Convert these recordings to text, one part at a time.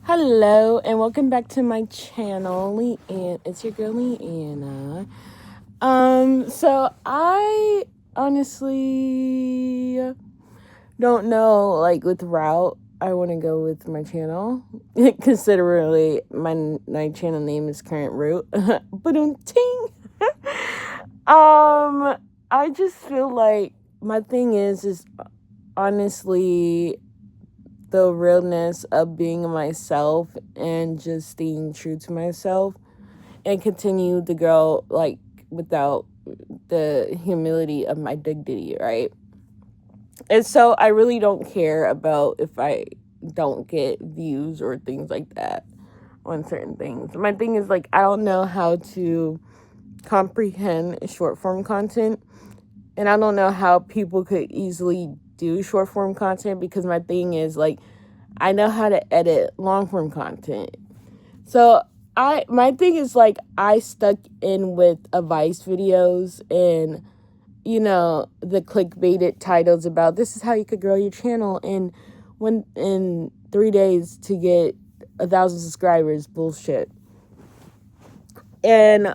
Hello and welcome back to my channel, Leanna. It's your girl Liana. So I honestly don't know, like, with route I want to go with my channel. Considerably, my channel name is Current Route. But ting. I just feel like my thing is honestly the realness of being myself and just staying true to myself and continue to grow, like, without the humility of my dignity, right? And so I really don't care about if I don't get views or things like that on certain things. My thing is, like, I don't know how to comprehend short form content, and I don't know how people could easily do short form content, because my thing is, like, I know how to edit long form content. So my thing is, like, I stuck in with advice videos and, the clickbaited titles about this is how you could grow your channel in 3 days to get 1,000 subscribers bullshit. And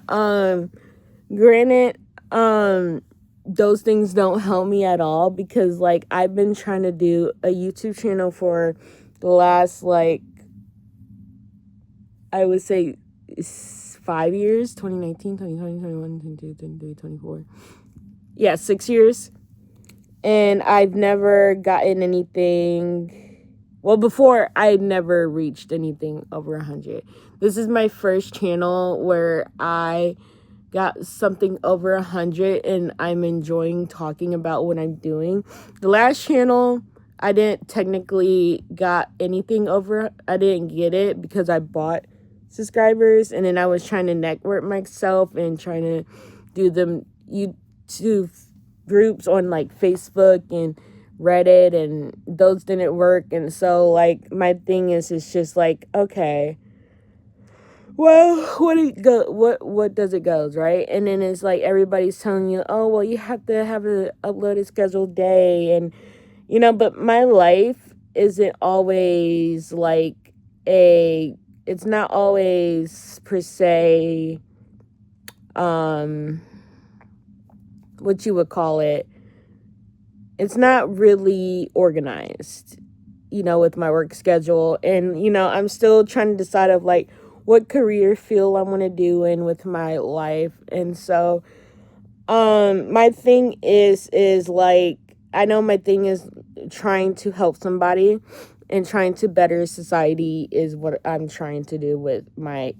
granted, those things don't help me at all, because, like, I've been trying to do a YouTube channel for the last, like, I would say 5 years, 2019, 2020, 21, 22, 23, 24. Yeah, 6 years. And I've never gotten anything. Well, before, I never reached anything over 100. This is my first channel where I got something over 100 and I'm enjoying talking about what I'm doing. The last channel, I didn't technically got anything over. I didn't get it because I bought subscribers, and then I was trying to network myself and trying to do them YouTube groups on, like, Facebook and Reddit, and those didn't work. And so, like, my thing is, it's just like, okay, well, what does it goes, right? And then it's like everybody's telling you, oh, well, you have to have a uploaded scheduled day, and but my life isn't always like it's not always per se what you would call it. It's not really organized, with my work schedule. And, I'm still trying to decide of, like, what career field I want to do in with my life. And so, my thing is like, I know my thing is trying to help somebody and trying to better society is what I'm trying to do with my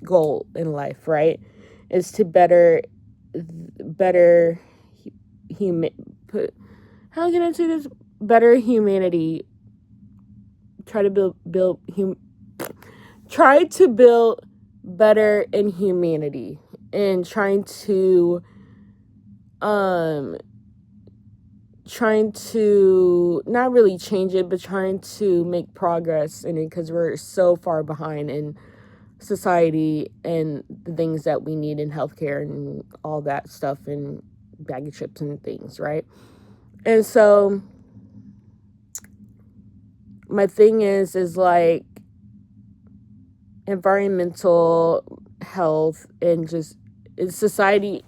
goal in life, right? Is to better human put how can I say this? Better humanity. Try to build better in humanity, and trying to not really change it, but trying to make progress in it, because we're so far behind in society and the things that we need in healthcare and all that stuff, and bag of chips and things, right? And so my thing is like environmental health and just society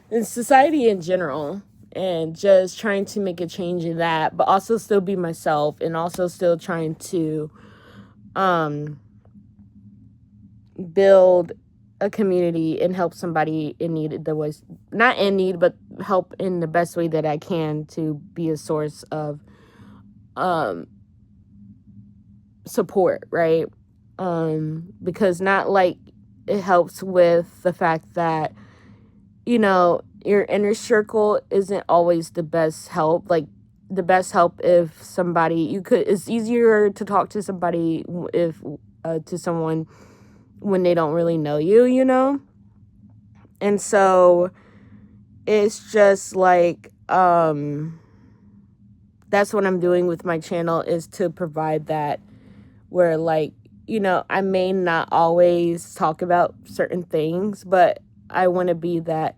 in general, and just trying to make a change in that, but also still be myself, and also still trying to build a community and help somebody in need that was not in need, but help in the best way that I can, to be a source of support, right? Because not like it helps with the fact that your inner circle isn't always the best help. Like, the best help, if somebody it's easier to talk to somebody if to someone when they don't really know you. And so it's just like that's what I'm doing with my channel, is to provide that, where, like, I may not always talk about certain things, but I want to be that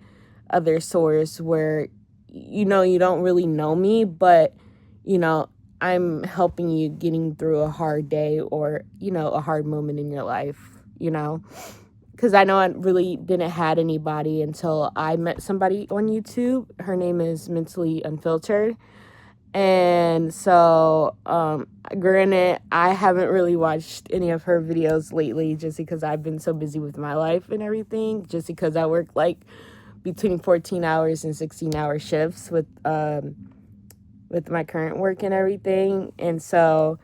other source where, you don't really know me, but, I'm helping you getting through a hard day or, a hard moment in your life, because I know I really didn't had anybody until I met somebody on YouTube. Her name is Mentally Unfiltered. And so, granted, I haven't really watched any of her videos lately just because I've been so busy with my life and everything, just because I work like between 14 hours and 16-hour shifts with my current work and everything. And so,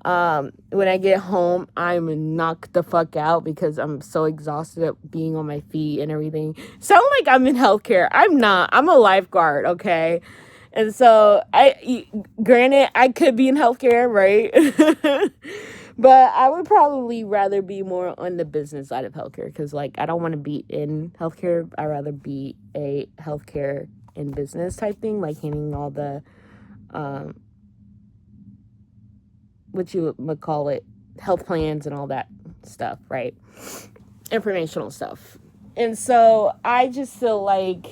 when I get home, I'm knocked the fuck out because I'm so exhausted at being on my feet and everything. Sound like I'm in healthcare. I'm not. I'm a lifeguard, okay? And so, granted, I could be in healthcare, right? But I would probably rather be more on the business side of healthcare because, like, I don't want to be in healthcare. I'd rather be a healthcare in business type thing, like handling all the, what you would call it, health plans and all that stuff, right? Informational stuff. And so I just feel like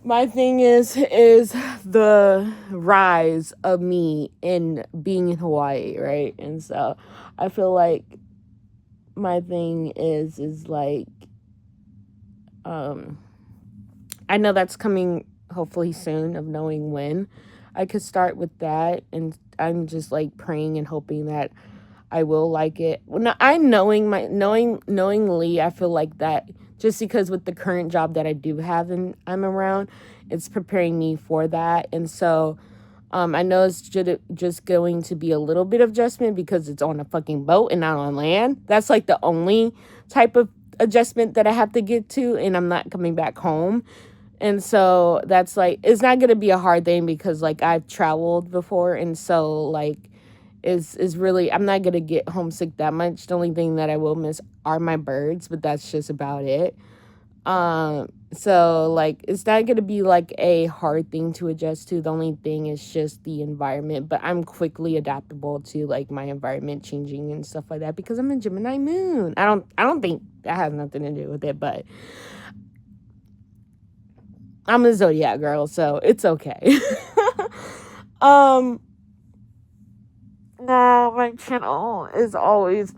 my thing is the rise of me in being in Hawaii, right? And so I feel like my thing is like, I know that's coming hopefully soon, of knowing when I could start with that. And I'm just like praying and hoping that I will like it. Well, no, knowingly, I feel like that just because with the current job that I do have and I'm around, it's preparing me for that. And so, I know it's just going to be a little bit of adjustment because it's on a fucking boat and not on land. That's like the only type of adjustment that I have to get to, and I'm not coming back home. And so that's like, it's not going to be a hard thing because like I've traveled before. And so like, is really, I'm not going to get homesick that much. The only thing that I will miss are my birds, but that's just about it. So like, it's not going to be like a hard thing to adjust to. The only thing is just the environment, but I'm quickly adaptable to like my environment changing and stuff like that because I'm a Gemini moon. I don't think that has nothing to do with it, but I'm a zodiac girl, so it's okay. Now my channel is always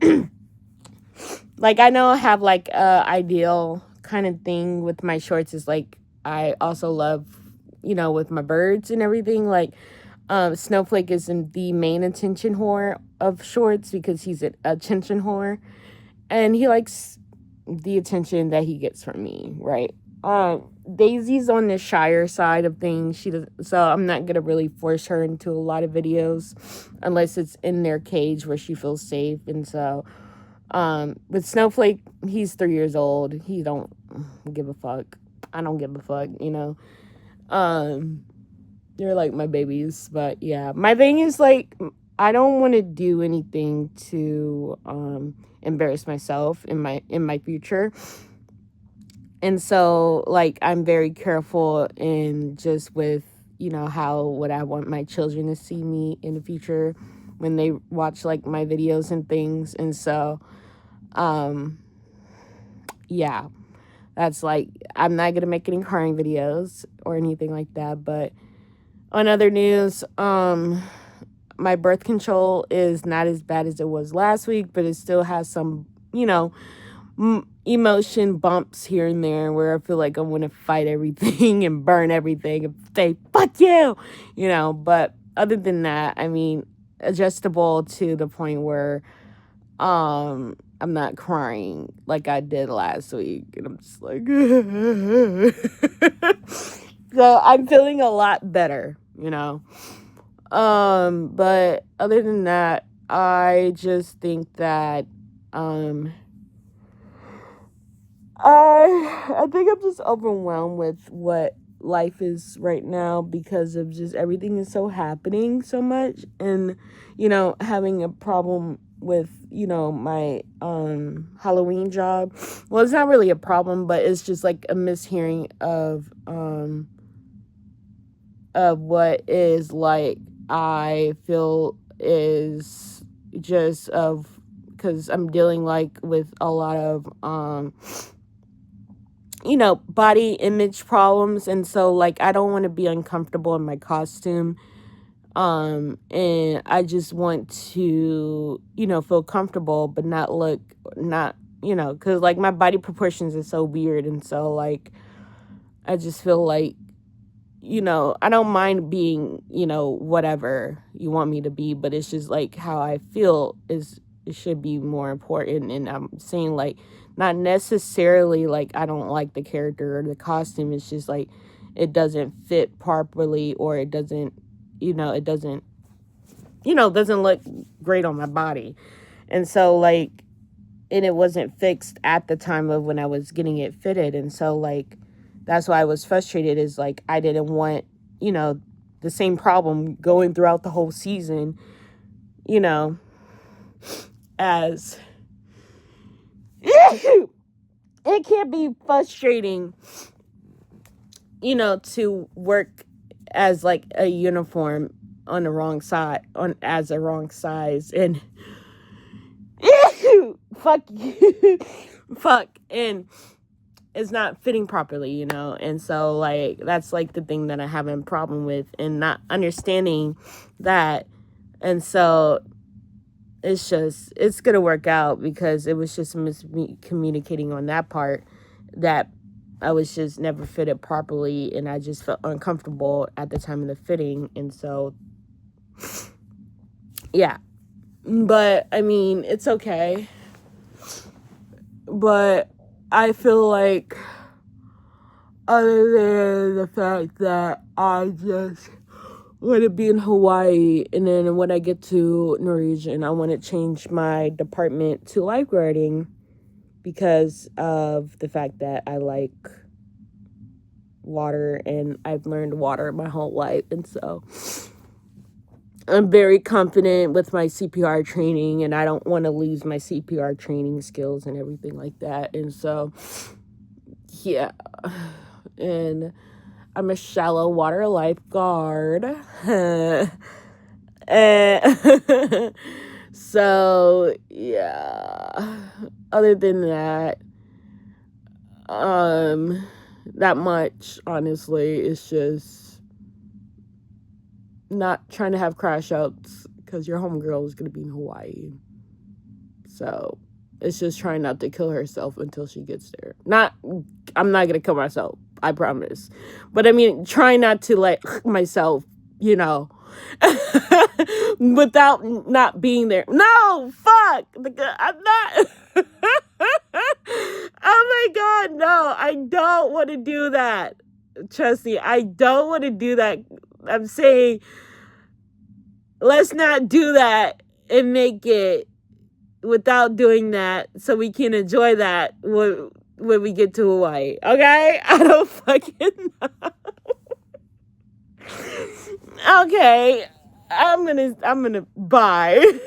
like, I know I have like a ideal kind of thing with my shorts is like, I also love, with my birds and everything, like Snowflake is in the main attention whore of shorts because he's an attention whore and he likes the attention that he gets from me, right? Daisy's on the shyer side of things. So I'm not gonna really force her into a lot of videos unless it's in their cage where she feels safe. And so, with Snowflake, he's 3 years old. He don't give a fuck. I don't give a fuck, They're like my babies, but yeah, my thing is like, I don't want to do anything to embarrass myself in my future. And so, like, I'm very careful in just with, how would I want my children to see me in the future when they watch, like, my videos and things. And so, yeah, that's, like, I'm not going to make any crying videos or anything like that. But on other news, my birth control is not as bad as it was last week, but it still has some, emotion bumps here and there where I feel like I want to fight everything and burn everything and say, fuck you, but other than that, I mean, adjustable to the point where, I'm not crying like I did last week, and I'm just like, so I'm feeling a lot better, but other than that, I just think that, I think I'm just overwhelmed with what life is right now because of just everything is so happening so much, and having a problem with my Halloween job. Well, it's not really a problem, but it's just like a mishearing of what is like I feel is just of because I'm dealing like with a lot of body image problems. And so like I don't want to be uncomfortable in my costume And I just want to, feel comfortable, but not, because like my body proportions is so weird. And so like, I just feel like, I don't mind being, whatever you want me to be, but it's just like how I feel it should be more important. And I'm saying like, not necessarily like I don't like the character or the costume. It's just like, it doesn't fit properly, or it doesn't, doesn't look great on my body. And so like, and it wasn't fixed at the time of when I was getting it fitted. And so like, that's why I was frustrated, is like, I didn't want, the same problem going throughout the whole season, as it can't be frustrating, to work as like a uniform on the wrong side, on as a wrong size, and fuck you, fuck, and it's not fitting properly, and so like, that's like the thing that I have a problem with, and not understanding that. And so it's gonna work out, because it was just miscommunicating on that part, that I was just never fitted properly, and I just felt uncomfortable at the time of the fitting. And so yeah, but I mean, it's okay, but I feel like, other than the fact that I just want to be in Hawaii, and then when I get to Norwegian, I want to change my department to lifeguarding, because of the fact that I like water, and I've learned water my whole life. And so I'm very confident with my CPR training, and I don't want to lose my CPR training skills and everything like that. And so, yeah. And I'm a shallow water lifeguard. And so, yeah. Other than that, that much, honestly. It's just not trying to have crash outs, because your homegirl is going to be in Hawaii. So it's just trying not to kill herself until she gets there. I'm not going to kill myself, I promise. But I mean, try not to let myself, without not being there. No, fuck. I'm not. Oh my God, no. I don't want to do that. Trust me, I don't want to do that. I'm saying, let's not do that and make it without doing that, so we can enjoy that when we get to Hawaii. Okay? I don't fucking know. Okay. I'm gonna bye.